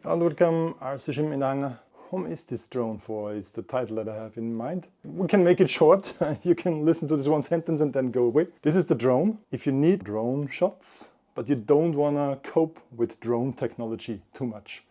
And welcome, RCSchim in Anger. Whom is this drone for is the title that I have in mind. We can make it short. You can listen to this one sentence and then go away. This is the drone. If you need drone shots, but you don't want to cope with drone technology too much.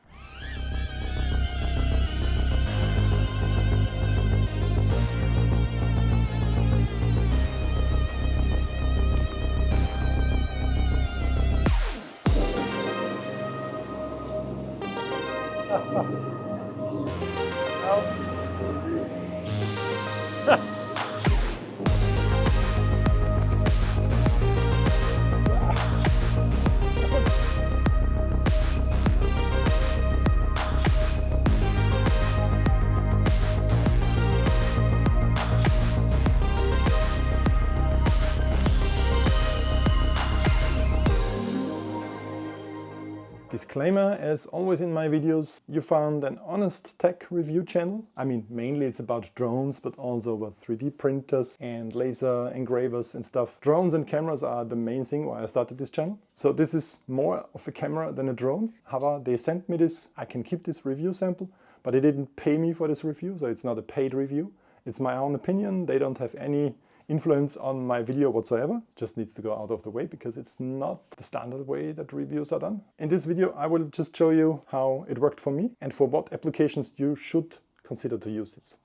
Disclaimer, as always in my videos, you found an honest tech review channel. I mean, mainly it's about drones, but also about 3D printers and laser engravers and stuff. Drones and cameras are the main thing why I started this channel. So this is more of a camera than a drone. However, they sent me this, I can keep this review sample, but they didn't pay me for this review, so it's not a paid review. It's my own opinion, they don't have any influence on my video whatsoever. Just needs to go out of the way because it's not the standard way that reviews are done. In this video I will just show you how it worked for me and for what applications you should consider to use this.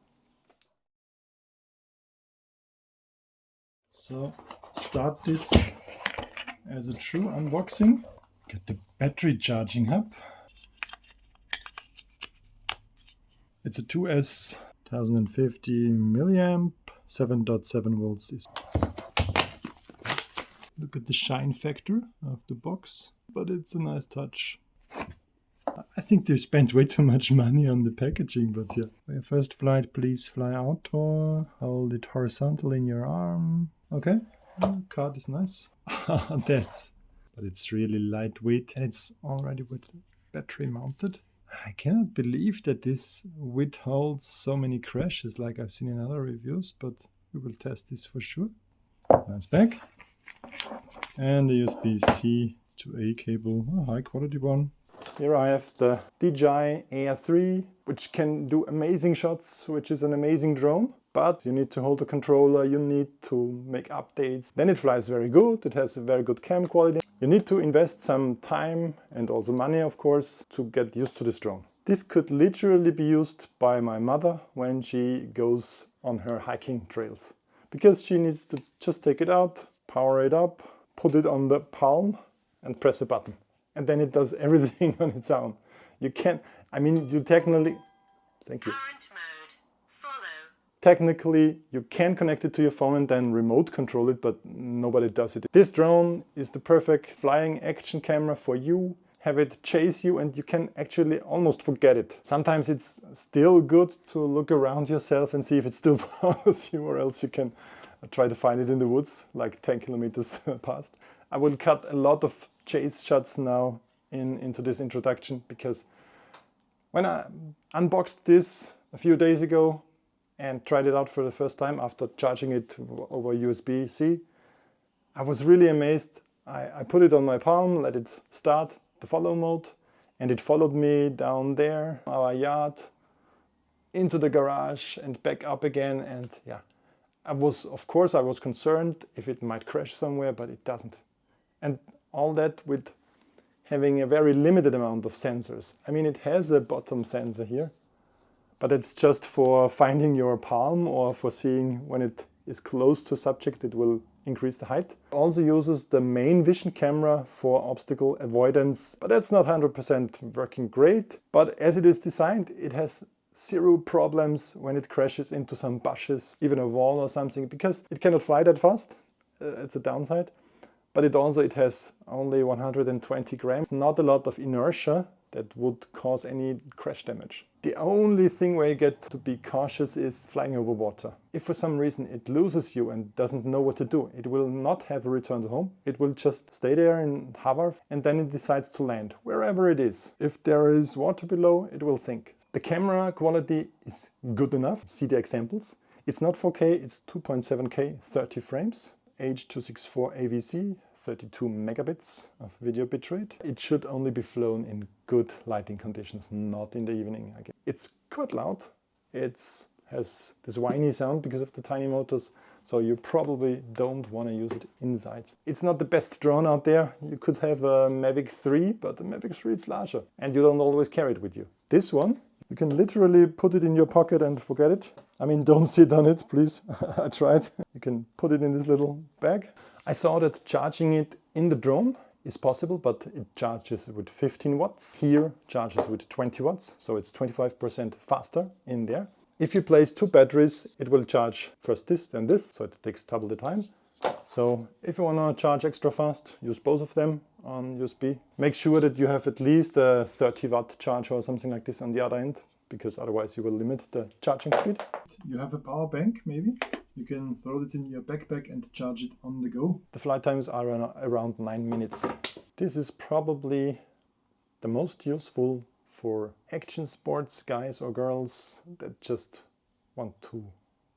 So start this as a true unboxing. Get the battery charging hub. It's a 2S 1050 milliamp. 7.7 volts is. Look at the shine factor of the box, but it's a nice touch. I think they spent way too much money on the packaging, but yeah. For your first flight, please fly outdoor. Hold it horizontal in your arm. Okay, card is nice. But it's really lightweight and it's already with battery mounted. I cannot believe that this withholds so many crashes like I've seen in other reviews, but we will test this for sure. Nice back. And the USB-C to A cable, a high quality one. Here I have the DJI Air3, which can do amazing shots, which is an amazing drone. But you need to hold the controller, you need to make updates. Then it flies very good, it has a very good cam quality. You need to invest some time and also money, of course, to get used to this drone. This could literally be used by my mother when she goes on her hiking trails. Because she needs to just take it out, power it up, put it on the palm and press a button. And then it does everything on its own. You can't, I mean, you technically, thank you. Technically, you can connect it to your phone and then remote control it, but nobody does it. This drone is the perfect flying action camera for you. Have it chase you and you can actually almost forget it. Sometimes it's still good to look around yourself and see if it still follows you, or else you can try to find it in the woods, like 10 kilometers past. I will cut a lot of chase shots now into this introduction, because when I unboxed this a few days ago, and tried it out for the first time after charging it over USB-C, I was really amazed. I put it on my palm, let it start the follow mode, and it followed me down there, our yard, into the garage and back up again. And yeah, of course I was concerned if it might crash somewhere, but it doesn't. And all that with having a very limited amount of sensors. I mean, it has a bottom sensor here, but it's just for finding your palm or for seeing when it is close to a subject, it will increase the height. Also uses the main vision camera for obstacle avoidance, but that's not 100% working great. But as it is designed, it has zero problems when it crashes into some bushes, even a wall or something, because it cannot fly that fast. It's a downside. But it has only 120 grams, not a lot of inertia that would cause any crash damage. The only thing where you get to be cautious is flying over water. If for some reason it loses you and doesn't know what to do, it will not have a return to home. It will just stay there and hover, and then it decides to land wherever it is. If there is water below, it will sink. The camera quality is good enough. See the examples. It's not 4K, it's 2.7K, 30 frames. H.264 AVC, 32 megabits of video bitrate. It should only be flown in good lighting conditions, not in the evening. It's quite loud. It has this whiny sound because of the tiny motors, so you probably don't want to use it inside. It's not the best drone out there. You could have a Mavic 3, but the Mavic 3 is larger and you don't always carry it with you. This one, you can literally put it in your pocket and forget it. I mean, don't sit on it, please. I tried. You can put it in this little bag. I saw that charging it in the drone is possible, but it charges with 15 watts. Here charges with 20 watts, so it's 25% faster in there. If you place two batteries, it will charge first this, then this, so it takes double the time. So if you want to charge extra fast, use both of them on USB. Make sure that you have at least a 30 watt charger or something like this on the other end, because otherwise you will limit the charging speed. You have a power bank maybe. You can throw this in your backpack and charge it on the go. The flight times are around 9 minutes. This is probably the most useful for action sports guys or girls that just want to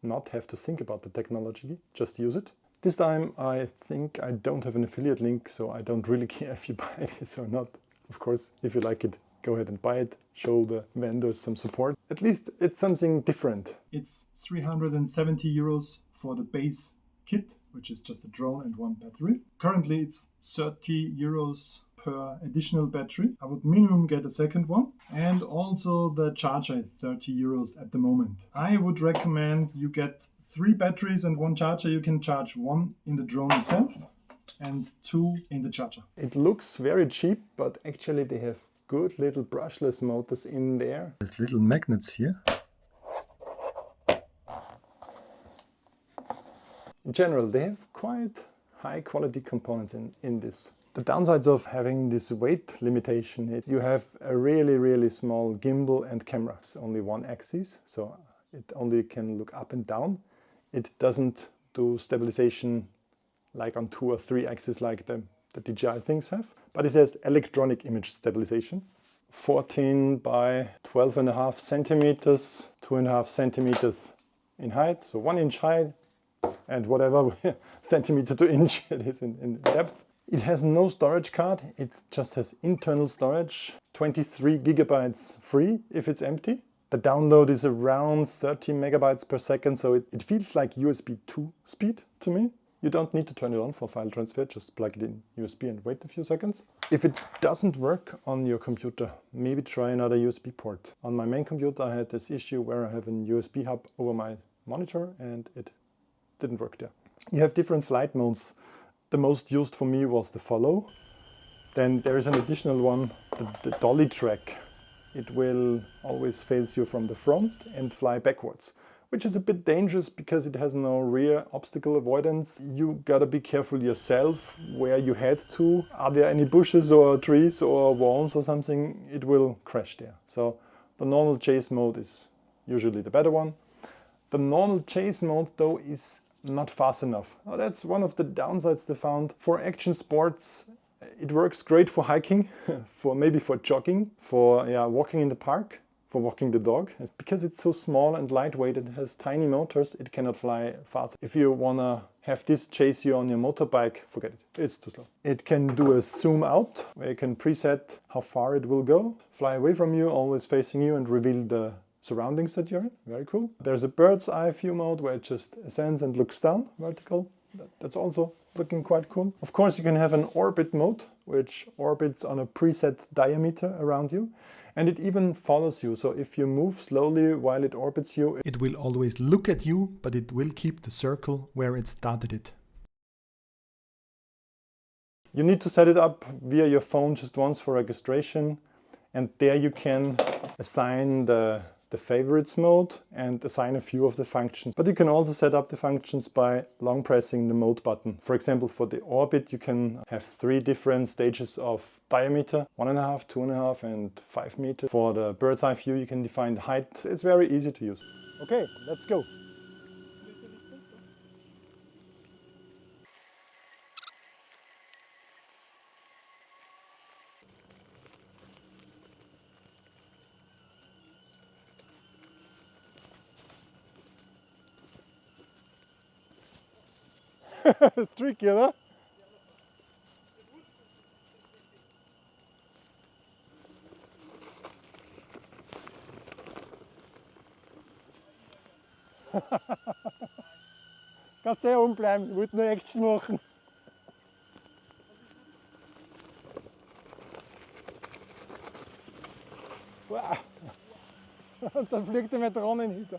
not have to think about the technology, just use it. This time I think I don't have an affiliate link, so I don't really care if you buy this or not. Of course, if you like it, go ahead and buy it. Show the vendors some support. At least it's something different. It's 370 euros for the base kit, which is just a drone and one battery. Currently it's 30 euros per additional battery. I would minimum get a second one. And also the charger is 30 euros at the moment. I would recommend you get 3 batteries and 1 charger. You can charge 1 in the drone itself and 2 in the charger. It looks very cheap, but actually they have good little brushless motors in there. There's little magnets here. In general, they have quite high quality components in this. The downsides of having this weight limitation is you have a really small gimbal and camera. It's only one axis, so it only can look up and down. It doesn't do stabilization like on 2 or 3 axes like the DJI things have, but it has electronic image stabilization. 14 by 12.5 centimeters, 2.5 centimeters in height, so 1 inch height, and whatever centimeter to inch it is in depth. It has no storage card, it just has internal storage, 23 gigabytes free if it's empty. The download is around 30 megabytes per second, so it feels like USB 2 speed to me. You don't need to turn it on for file transfer, just plug it in USB and wait a few seconds. If it doesn't work on your computer, maybe try another USB port. On my main computer I had this issue where I have a USB hub over my monitor and it didn't work there. You have different flight modes. The most used for me was the follow. Then there is an additional one, the dolly track. It will always face you from the front and fly backwards, which is a bit dangerous because it has no rear obstacle avoidance. You gotta be careful yourself where you head to. Are there any bushes or trees or walls or something? It will crash there. So the normal chase mode is usually the better one. The normal chase mode though is not fast enough. Now, that's one of the downsides they found. For action sports, it works great for hiking, maybe for jogging, for walking in the park, for walking the dog. Because it's so small and lightweight, it has tiny motors, it cannot fly fast. If you wanna have this chase you on your motorbike, forget it, it's too slow. It can do a zoom out, where you can preset how far it will go, fly away from you, always facing you, and reveal the surroundings that you're in. Very cool. There's a bird's eye view mode where it just ascends and looks down, vertical. That's also looking quite cool. Of course, you can have an orbit mode, which orbits on a preset diameter around you. And it even follows you. So if you move slowly while it orbits you, it will always look at you, but it will keep the circle where it started it. You need to set it up via your phone just once for registration. And there you can assign the favorites mode and assign a few of the functions. But you can also set up the functions by long pressing the mode button. For example, for the orbit, you can have 3 different stages of diameter, 1.5, 2.5 and 5 meters. For the bird's eye view, you can define the height. It's very easy to use. Okay, let's go. It's tricky, huh? Kannst du oben bleiben, ich wollte nur Action machen. Wow. Und dann fliegt er mit Drohnen hinter.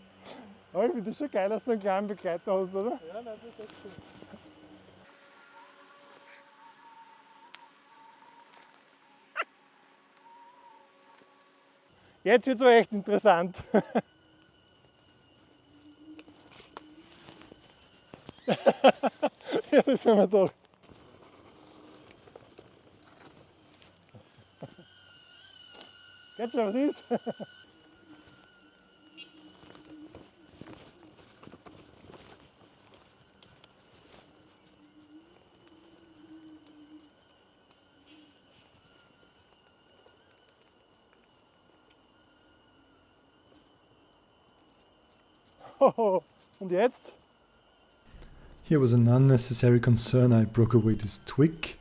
Aber ich finde das schon geil, dass du einen kleinen Begleiter hast, oder? Ja, nein, das ist echt cool. Jetzt wird es aber echt interessant. Ja, das haben wir gedacht. Geht schon, was ist? Und jetzt? Here was an unnecessary concern. I broke away this twig.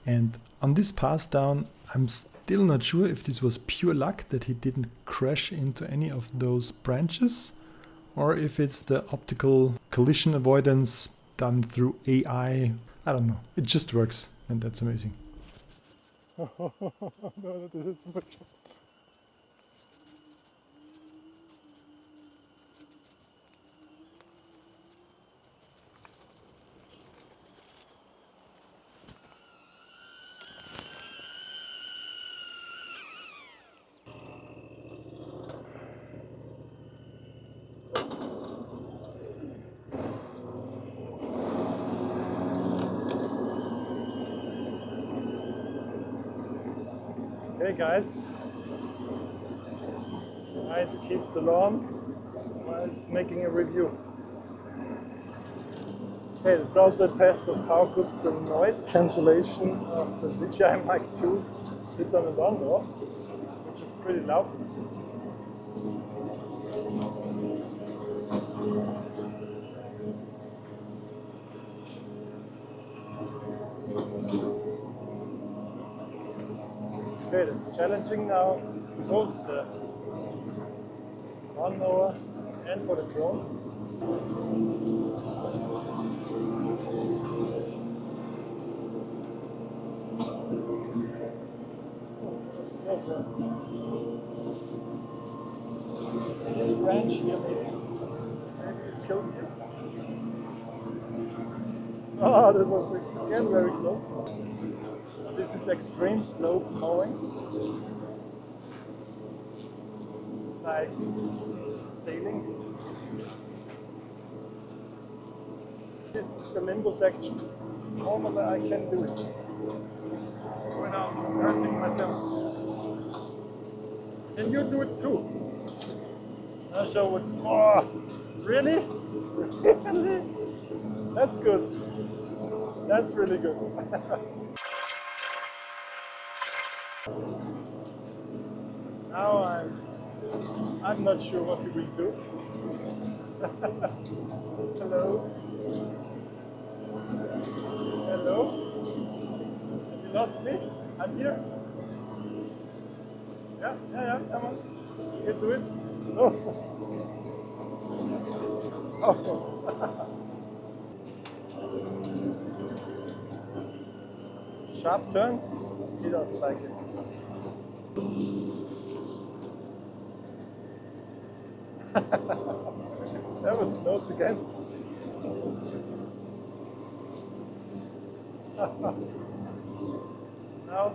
And on this pass down, I'm still not sure if this was pure luck that he didn't crash into any of those branches, or if it's the optical collision avoidance done through AI. I don't know. It just works, and that's amazing. No, das ist super schön. Hey guys, I had to keep the lawn while making a review. Okay, it's also a test of how good the noise cancellation of the DJI Mic 2 is on a lawnmower, which is pretty loud. Okay, that's challenging now, both the lawnmower and for the drone. Oh, that's a close one. This branch here, maybe this kills you. Ah, that was again very close. This is extreme slope mowing, like sailing. This is the limbo section. Normally I can do it without hurting myself. Can you do it too? I'll show it. Oh, really? Really? That's good. That's really good. Now I'm not sure what we will do. Hello? Hello? Have you lost me? I'm here. Yeah, come on. You can do it. Oh. Oh. Sharp turns, he doesn't like it. That was close again. Now,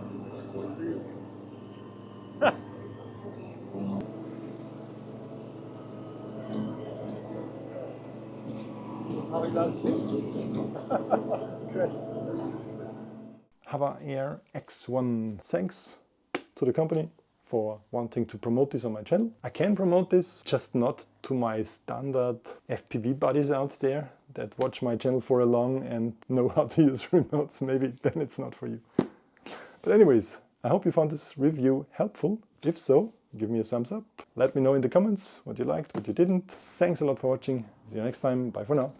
how he lost me? HoverAir X1. Thanks to the company for wanting to promote this on my channel. I can promote this, just not to my standard FPV buddies out there that watch my channel for a long and know how to use remotes. Maybe then it's not for you. But anyways, I hope you found this review helpful. If so, give me a thumbs up. Let me know in the comments what you liked, what you didn't. Thanks a lot for watching. See you next time. Bye for now.